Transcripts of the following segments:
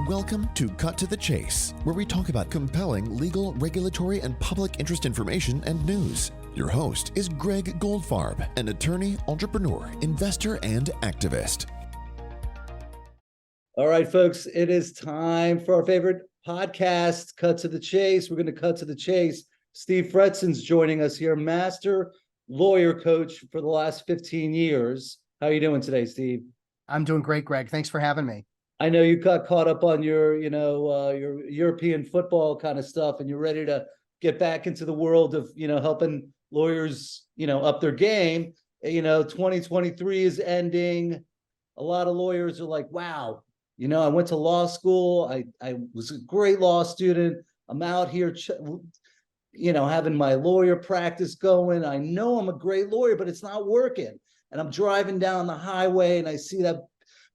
Welcome to Cut to the Chase, where we talk about compelling legal, regulatory, and public interest information and news. Your host is Gregg Goldfarb, an attorney, entrepreneur, investor, and activist. All right, folks, it is time for our favorite podcast, Cut to the Chase. We're going to cut to the chase. Steve Fretzin's joining us here, master lawyer coach for the last 15 years. How are you doing today, Steve? I'm doing great, Greg. Thanks for having me. I know you got caught up on your European football kind of stuff, and you're ready to get back into the world of, helping lawyers, up their game. 2023 is ending. A lot of lawyers are like, wow, I went to law school. I was a great law student. I'm out here, having my lawyer practice going. I know I'm a great lawyer, but it's not working. And I'm driving down the highway and I see that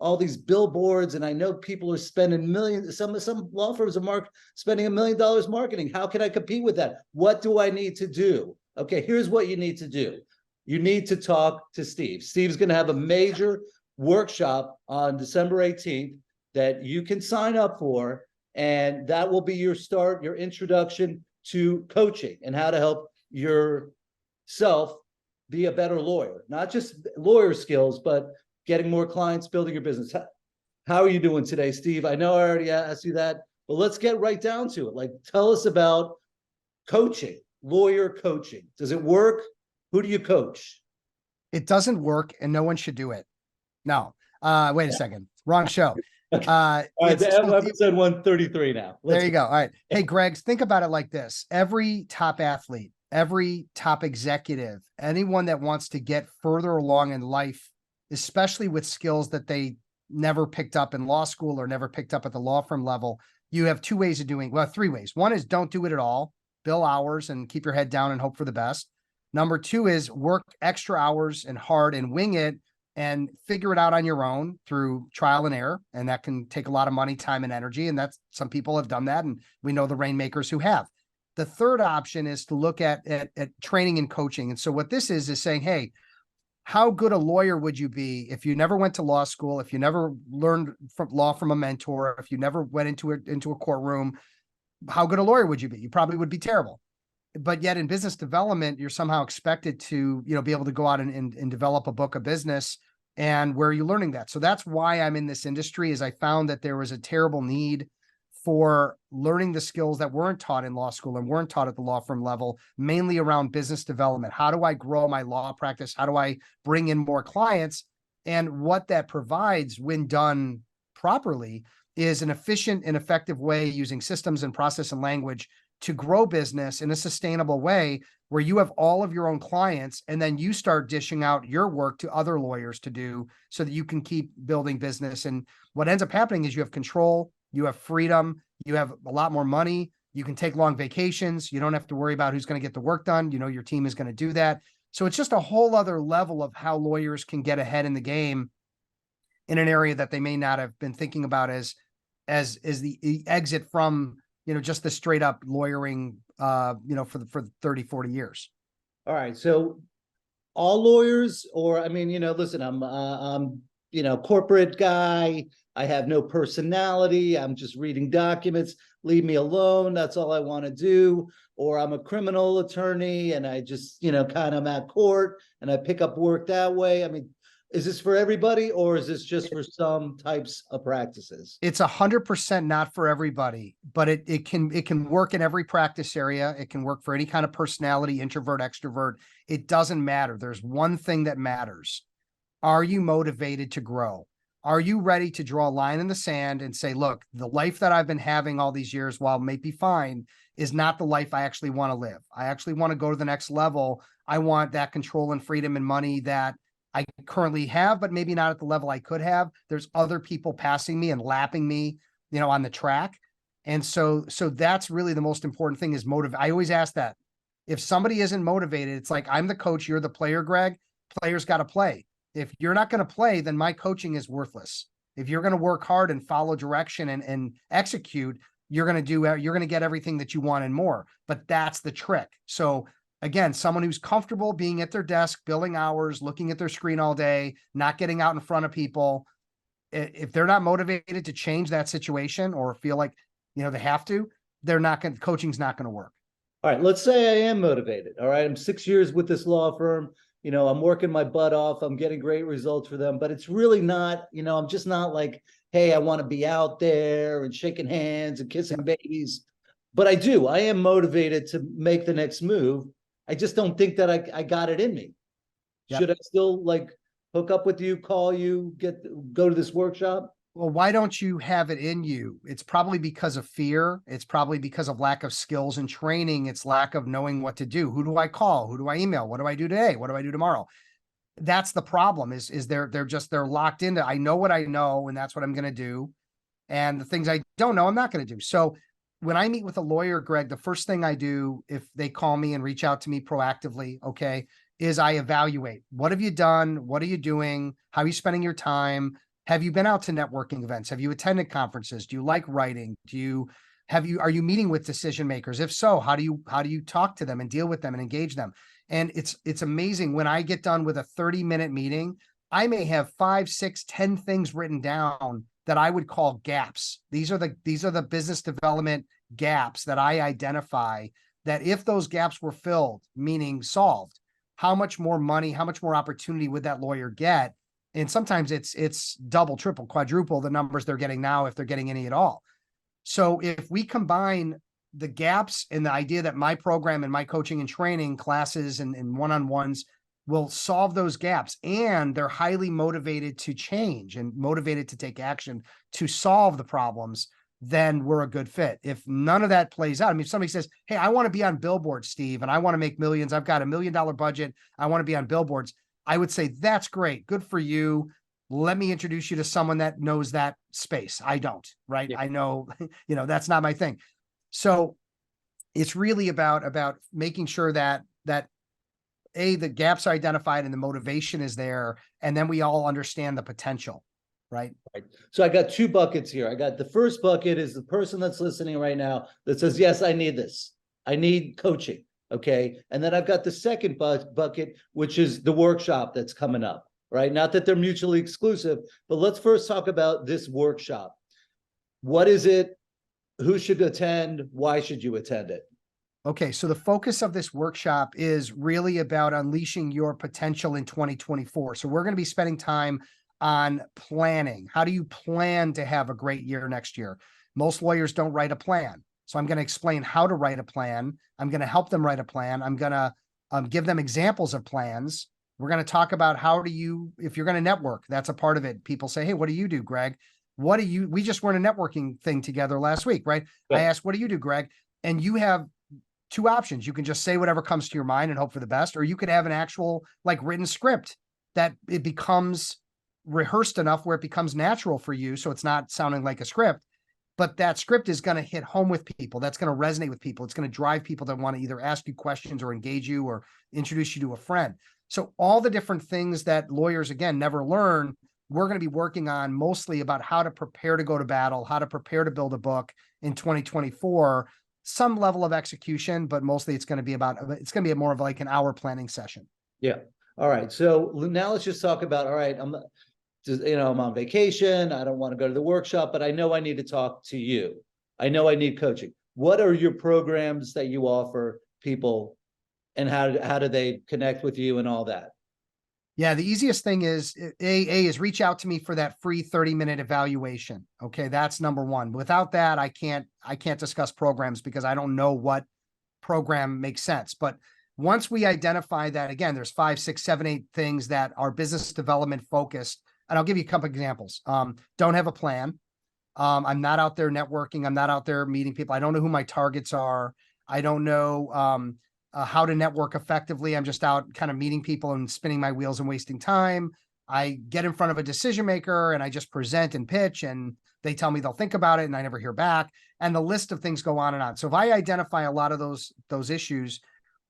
all these billboards, and I know people are spending millions. Some law firms are spending $1 million marketing. How can I compete with that? What do I need to do? Okay, here's what you need to do. You need to talk to Steve. Steve's going to have a major workshop on December 18th that you can sign up for, and that will be your start, your introduction to coaching and how to help yourself be a better lawyer. Not just lawyer skills, but getting more clients, building your business. How are you doing today, Steve? I know I already asked you that, but let's get right down to it. Like, tell us about coaching, lawyer coaching. Does it work? Who do you coach? It doesn't work, and no one should do it. No. Wait a second. Wrong show. All right, episode 133 now. There you go. All right. Hey, Greg, think about it like this. Every top athlete, every top executive, anyone that wants to get further along in life, especially with skills that they never picked up in law school or never picked up at the law firm level, you have three ways. One is don't do it at all, bill hours and keep your head down and hope for the best. Number two is work extra hours and hard and wing it and figure it out on your own through trial and error. And that can take a lot of money, time, and energy. And that's, some people have done that. And we know the rainmakers who have. The third option is to look at training and coaching. And so what this is saying, hey, how good a lawyer would you be if you never went to law school, if you never learned law from a mentor, if you never went into a courtroom? How good a lawyer would you be? You probably would be terrible. But yet in business development, you're somehow expected to, be able to go out and develop a book of business. And where are you learning that? So that's why I'm in this industry, is I found that there was a terrible need for learning the skills that weren't taught in law school and weren't taught at the law firm level, mainly around business development. How do I grow my law practice? How do I bring in more clients? And what that provides, when done properly, is an efficient and effective way using systems and process and language to grow business in a sustainable way, where you have all of your own clients and then you start dishing out your work to other lawyers to do so that you can keep building business. And what ends up happening is you have control, you have freedom, you have a lot more money, you can take long vacations, you don't have to worry about who's going to get the work done, your team is going to do that. So it's just a whole other level of how lawyers can get ahead in the game in an area that they may not have been thinking about as the exit from just the straight up lawyering, for 30, 40 years. All right. So all lawyers, or, listen, I'm corporate guy. I have no personality. I'm just reading documents. Leave me alone. That's all I want to do. Or I'm a criminal attorney and I just, kind of am at court and I pick up work that way. Is this for everybody, or is this just for some types of practices? It's 100% not for everybody, but it can work in every practice area. It can work for any kind of personality, introvert, extrovert. It doesn't matter. There's one thing that matters. Are you motivated to grow? Are you ready to draw a line in the sand and say, look, the life that I've been having all these years, while it may be fine, is not the life I actually want to live. I actually want to go to the next level. I want that control and freedom and money that I currently have, but maybe not at the level I could have. There's other people passing me and lapping me, on the track. And so that's really the most important thing, is I always ask that. If somebody isn't motivated, it's like, I'm the coach, you're the player, Greg. Players got to play. If you're not going to play, then my coaching is worthless. If you're going to work hard and follow direction and execute, you're going to get everything that you want and more. But that's the trick. So again, someone who's comfortable being at their desk, billing hours, looking at their screen all day, not getting out in front of people, if they're not motivated to change that situation or feel like, they have to, coaching's not going to work. All right, let's say I am motivated. All right, I'm 6 years with this law firm. I'm working my butt off. I'm getting great results for them, but it's really not, I'm just not like, hey, I want to be out there and shaking hands and kissing babies. But I am motivated to make the next move. I just don't think that I got it in me. Yep. Should I still like hook up with you, call you, go to this workshop? Well, why don't you have it in you? It's probably because of fear. It's probably because of lack of skills and training. It's lack of knowing what to do. Who do I call? Who do I email? What do I do today? What do I do tomorrow? That's the problem is they're locked into, I know what I know, and that's what I'm going to do. And the things I don't know, I'm not going to do. So when I meet with a lawyer, Greg, the first thing I do, if they call me and reach out to me proactively, okay, is I evaluate. What have you done? What are you doing? How are you spending your time? Have you been out to networking events? Have you attended conferences? Do you like writing? Are you meeting with decision makers? If so, how do you talk to them and deal with them and engage them? And it's amazing when I get done with a 30-minute meeting, I may have 5, 6, 10 things written down that I would call gaps. These are the business development gaps that I identify, that if those gaps were filled, meaning solved, how much more money, how much more opportunity would that lawyer get? And sometimes it's double, triple, quadruple the numbers they're getting now, if they're getting any at all. So if we combine the gaps and the idea that my program and my coaching and training classes and one-on-ones will solve those gaps, and they're highly motivated to change and motivated to take action to solve the problems, then we're a good fit. If none of that plays out, I mean, if somebody says, hey, I want to be on billboards, Steve, and I want to make millions, I've got $1 million budget, I want to be on billboards, I would say, that's great. Good for you. Let me introduce you to someone that knows that space. I don't, right? Yeah. I know, that's not my thing. So it's really about making sure that the gaps are identified and the motivation is there. And then we all understand the potential, right? Right. So I got 2 buckets here. I got the first bucket is the person that's listening right now that says, yes, I need this. I need coaching. Okay. And then I've got the second bucket, which is the workshop that's coming up, right? Not that they're mutually exclusive, but let's first talk about this workshop. What is it? Who should attend? Why should you attend it? Okay. So the focus of this workshop is really about unleashing your potential in 2024. So we're going to be spending time on planning. How do you plan to have a great year next year? Most lawyers don't write a plan. So I'm going to explain how to write a plan. I'm going to help them write a plan. I'm going to give them examples of plans. We're going to talk about if you're going to network, that's a part of it. People say, hey, what do you do, Greg? We just were in a networking thing together last week, right? Yeah. I asked, what do you do, Greg? And you have 2 options. You can just say whatever comes to your mind and hope for the best, or you could have an actual written script that it becomes rehearsed enough where it becomes natural for you. So it's not sounding like a script. But that script is going to hit home with people. That's going to resonate with people. It's going to drive people that want to either ask you questions or engage you or introduce you to a friend. So all the different things that lawyers, again, never learn, we're going to be working on mostly about how to prepare to go to battle, how to prepare to build a book in 2024, some level of execution, but mostly it's going to be more of like an hour planning session. Yeah. All right. So now let's just talk about, all right, I'm on vacation. I don't want to go to the workshop, but I know I need to talk to you. I know I need coaching. What are your programs that you offer people, and how do they connect with you and all that? Yeah, the easiest thing is is reach out to me for that free 30-minute evaluation. Okay, that's number one. Without that, I can't discuss programs because I don't know what program makes sense. But once we identify that, again, there's 5, 6, 7, 8 things that are business development focused. And I'll give you a couple examples. Don't have a plan. I'm not out there networking. I'm not out there meeting people. I don't know who my targets are. I don't know how to network effectively. I'm just out kind of meeting people and spinning my wheels and wasting time. I get in front of a decision maker and I just present and pitch, and they tell me they'll think about it and I never hear back. And the list of things go on and on. So if I identify a lot of those issues,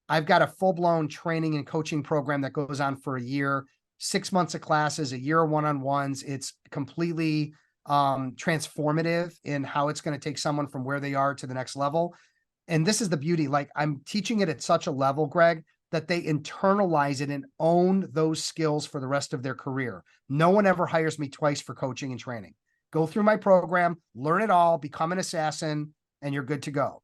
I've got a full-blown training and coaching program that goes on for a year. 6 months of classes, a year of one-on-ones. It's completely transformative in how it's going to take someone from where they are to the next level. And this is the beauty. I'm teaching it at such a level, Greg, that they internalize it and own those skills for the rest of their career. No one ever hires me twice for coaching and training. Go through my program, learn it all, become an assassin, and you're good to go.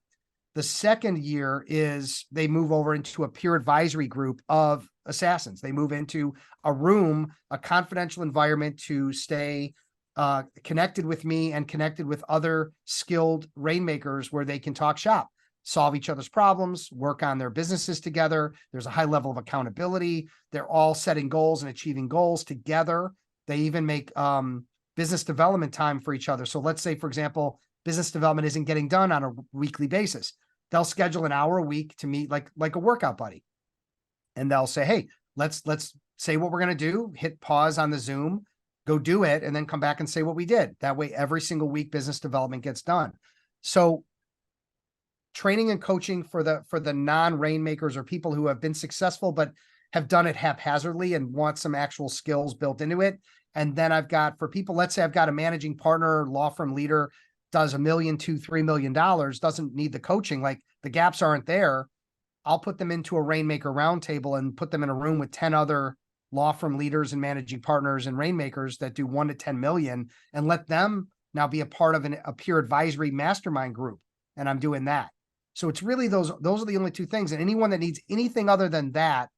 The second year is they move over into a peer advisory group of assassins. They move into a room, a confidential environment to stay connected with me and connected with other skilled rainmakers where they can talk shop, solve each other's problems, work on their businesses together. There's a high level of accountability. They're all setting goals and achieving goals together. They even make business development time for each other. So let's say, for example, business development isn't getting done on a weekly basis. They'll schedule an hour a week to meet like a workout buddy. And they'll say, hey, let's say what we're going to do, hit pause on the Zoom, go do it, and then come back and say what we did. That way, every single week, business development gets done. So training and coaching for the non-rainmakers or people who have been successful, but have done it haphazardly and want some actual skills built into it. And then I've got, for people, let's say I've got a managing partner, law firm leader, does $1 million, $2 million, $3 million, doesn't need the coaching. Like the gaps aren't there. I'll put them into a Rainmaker roundtable and put them in a room with 10 other law firm leaders and managing partners and rainmakers that do 1 to 10 million, and let them now be a part of a peer advisory mastermind group. And I'm doing that. So it's really those are the only two things. And anyone that needs anything other than that,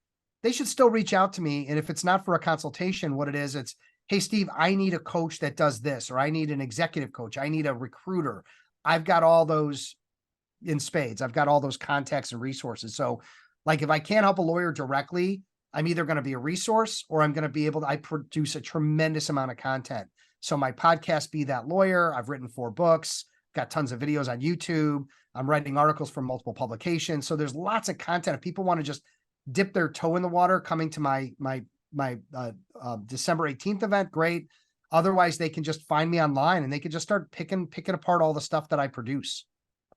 they should still reach out to me. And if it's not for a consultation, what it is, it's, hey, Steve, I need a coach that does this, or I need an executive coach. I need a recruiter. I've got all those in spades. I've got all those contacts and resources. So like, if I can't help a lawyer directly, I'm either going to be a resource or I'm going to be able to, I produce a tremendous amount of content. So my podcast, Be That Lawyer, I've written 4 books, got tons of videos on YouTube. I'm writing articles for multiple publications. So there's lots of content. If people want to just dip their toe in the water, coming to my December 18th event, great. Otherwise, they can just find me online and they can just start picking apart all the stuff that I produce.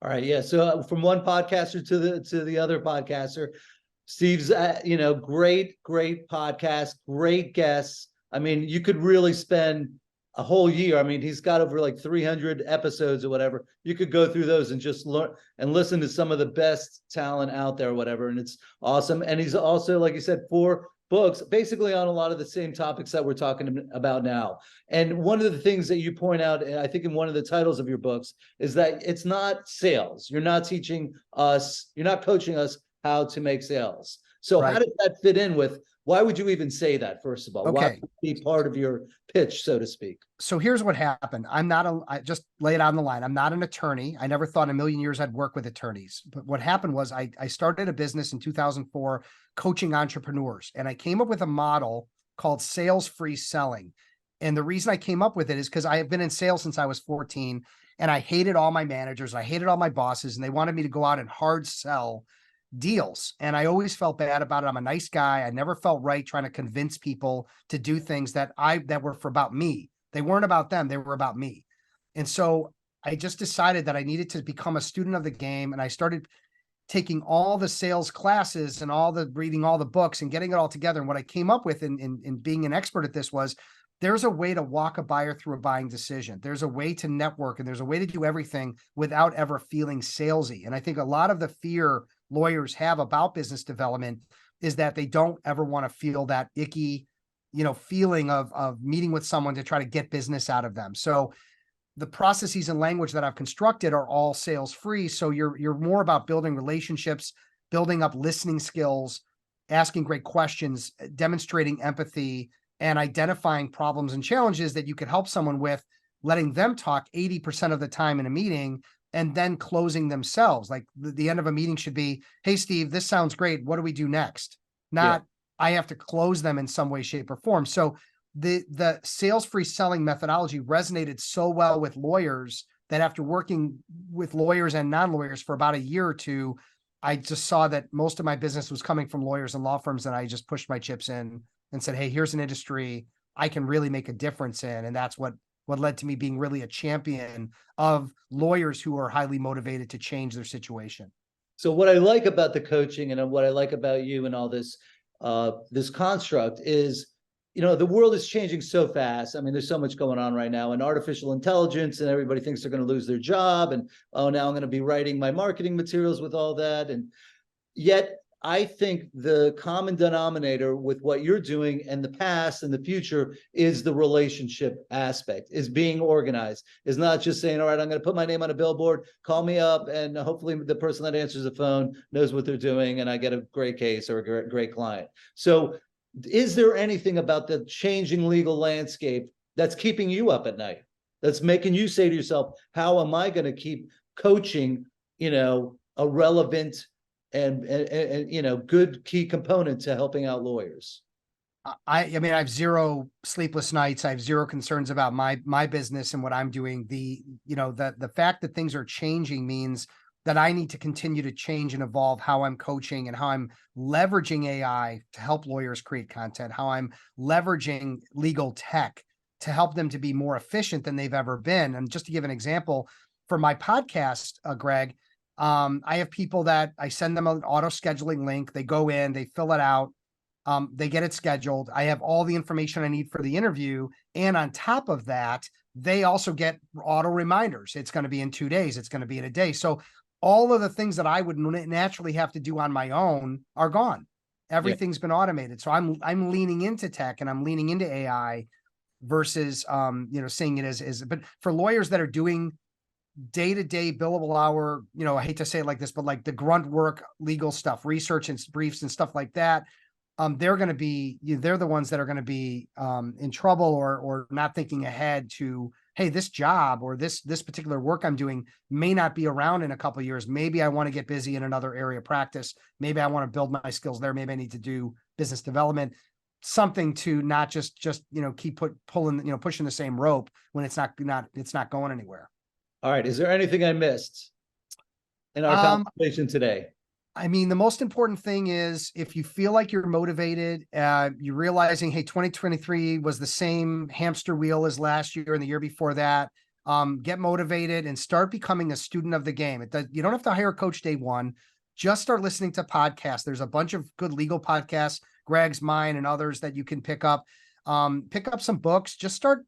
All right. Yeah. So from one podcaster to the other podcaster, Steve's, great podcast, great guests. I mean, you could really spend a whole year. I mean, he's got over like 300 episodes or whatever. You could go through those and just learn and listen to some of the best talent out there or whatever. And it's awesome. And he's also, like you said, 4 books basically on a lot of the same topics that we're talking about now. And one of the things that you point out, I think in one of the titles of your books, is that it's not sales. You're not teaching us, you're not coaching us how to make sales. So Right. How does that fit in with, why would you even say that, first of all? Okay. Why would it be part of your pitch, so to speak? So here's what happened. I just lay it on the line. I'm not an attorney. I never thought in a million years I'd work with attorneys. But what happened was I started a business in 2004 coaching entrepreneurs. And I came up with a model called sales-free selling. And the reason I came up with it is because I have been in sales since I was 14. And I hated all my managers. I hated all my bosses. And they wanted me to go out and hard sell deals. And I always felt bad about it. I'm a nice guy. I never felt right trying to convince people to do things that were about me. They weren't about them. They were about me. And so I just decided that I needed to become a student of the game. And I started taking all the sales classes and reading all the books and getting it all together. And what I came up with in being an expert at this was, there's a way to walk a buyer through a buying decision. There's a way to network, and there's a way to do everything without ever feeling salesy. And I think a lot of the fear lawyers have about business development is that they don't ever want to feel that icky, feeling of meeting with someone to try to get business out of them. So the processes and language that I've constructed are all sales free. So you're more about building relationships, building up listening skills, asking great questions, demonstrating empathy, and identifying problems and challenges that you could help someone with, letting them talk 80% of the time in a meeting, and then closing themselves. Like the end of a meeting should be, hey, Steve, this sounds great. What do we do next? Not, I have to close them in some way, shape, or form. So the sales-free selling methodology resonated so well with lawyers that after working with lawyers and non-lawyers for about a year or 2, I just saw that most of my business was coming from lawyers and law firms, and I just pushed my chips in and said, hey, here's an industry I can really make a difference in. And that's what led to me being really a champion of lawyers who are highly motivated to change their situation. So what I like about the coaching and what I like about you and all this, this construct is, the world is changing so fast. I mean, there's so much going on right now, and artificial intelligence, and everybody thinks they're going to lose their job. And, oh, now I'm going to be writing my marketing materials with all that. And yet I think the common denominator with what you're doing and the past and the future is the relationship aspect, is being organized, is not just saying, all right, I'm going to put my name on a billboard, call me up, and hopefully the person that answers the phone knows what they're doing and I get a great case or a great client. So is there anything about the changing legal landscape that's keeping you up at night? That's making you say to yourself, how am I going to keep coaching, a relevant and good key component to helping out lawyers? I mean, I have zero sleepless nights. I have zero concerns about my business and what I'm doing. The fact that things are changing means that I need to continue to change and evolve how I'm coaching and how I'm leveraging AI to help lawyers create content, how I'm leveraging legal tech to help them to be more efficient than they've ever been. And just to give an example, for my podcast, Greg, I have people that I send them an auto scheduling link. They go in, they fill it out. They get it scheduled. I have all the information I need for the interview. And on top of that, they also get auto reminders. It's going to be in 2 days. It's going to be in a day. So all of the things that I would naturally have to do on my own are gone. Everything's been automated. So I'm leaning into tech and I'm leaning into AI versus, seeing it as, but for lawyers that are doing day-to-day billable hour, I hate to say it like this, but like the grunt work, legal stuff, research and briefs and stuff like that, they're the ones that are going to be in trouble or not thinking ahead to, hey, this job or this particular work I'm doing may not be around in a couple of years. Maybe I want to get busy in another area of practice. Maybe I want to build my skills there. Maybe I need to do business development, something to not just keep pushing the same rope when it's not going anywhere. All right. Is there anything I missed in our conversation today? I mean, the most important thing is if you feel like you're motivated, you're realizing, hey, 2023 was the same hamster wheel as last year and the year before that. Get motivated and start becoming a student of the game. You don't have to hire a coach day one. Just start listening to podcasts. There's a bunch of good legal podcasts, Greg's, mine, and others that you can pick up. Pick up some books. Just start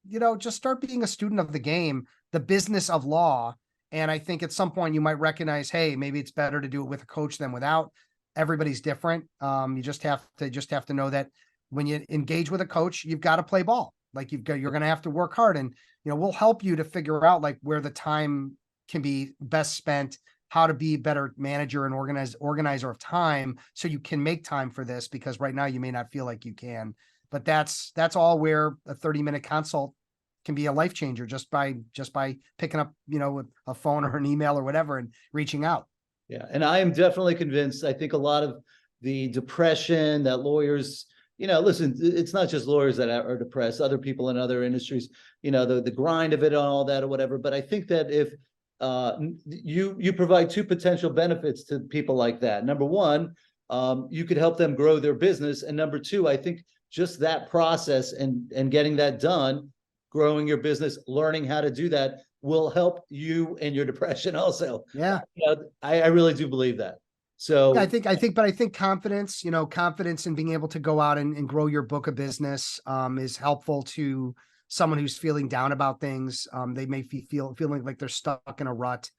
being a student of the game, the business of law. And I think at some point you might recognize, hey, maybe it's better to do it with a coach than without. Everybody's different. You just have to know that when you engage with a coach, you've got to play ball. Like you're going to have to work hard, and we'll help you to figure out like where the time can be best spent, how to be a better manager and organizer of time, so you can make time for this. Because right now you may not feel like you can, but that's all where a 30-minute consult can be a life changer just by picking up, a phone or an email or whatever and reaching out. Yeah. And I am definitely convinced. I think a lot of the depression that lawyers, listen, it's not just lawyers that are depressed, other people in other industries, the grind of it and all that or whatever. But I think that if you provide two potential benefits to people like that. Number one, you could help them grow their business. And number two, I think just that process and getting that done, growing your business, learning how to do that will help you in your depression also. Yeah. I really do believe that. So yeah, I think confidence, confidence in being able to go out and grow your book of business is helpful to someone who's feeling down about things. They may feeling like they're stuck in a rut.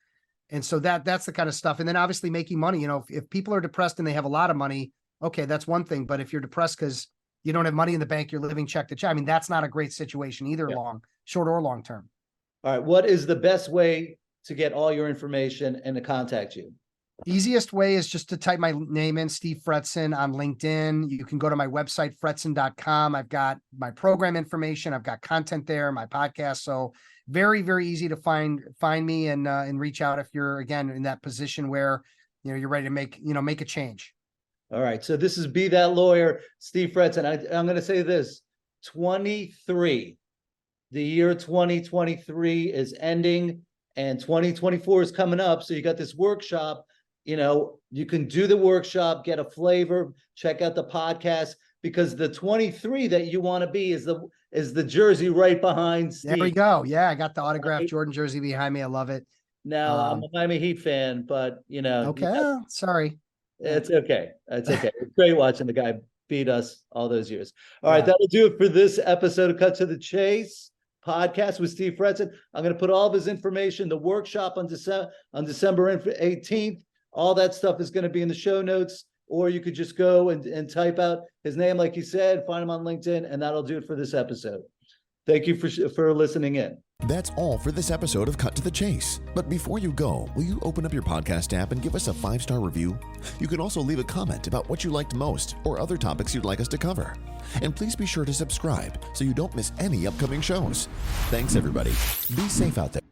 And so that's the kind of stuff. And then obviously making money, if people are depressed and they have a lot of money, okay, that's one thing. But if you're depressed because you don't have money in the bank, you're living check to check, I mean, that's not a great situation either, short or long term. All right. What is the best way to get all your information and to contact you? Easiest way is just to type my name in, Steve Fretzin, on LinkedIn. You can go to my website, fretzin.com. I've got my program information. I've got content there, my podcast. So very, very easy to find me and reach out if you're, again, in that position where, you're ready to make a change. All right. So this is Be That Lawyer, Steve Fretzin. I'm going to say this, 23, the year 2023 is ending and 2024 is coming up. So you got this workshop, you can do the workshop, get a flavor, check out the podcast, because the 23 that you want to be is the jersey right behind Steve. There we go. Yeah. I got the autographed Jordan jersey behind me. I love it. Now I'm a Miami Heat fan, but okay. Sorry. It's okay. It's okay. It's great watching the guy beat us all those years. All right. That'll do it for this episode of Cut to the Chase podcast with Steve Fretzin. I'm going to put all of his information, the workshop on December 18th. All that stuff is going to be in the show notes. or you could just go and type out his name, like you said, find him on LinkedIn, and that'll do it for this episode. Thank you for listening in. That's all for this episode of Cut to the Chase. But before you go, will you open up your podcast app and give us a 5-star review? You can also leave a comment about what you liked most or other topics you'd like us to cover. And please be sure to subscribe so you don't miss any upcoming shows. Thanks, everybody. Be safe out there.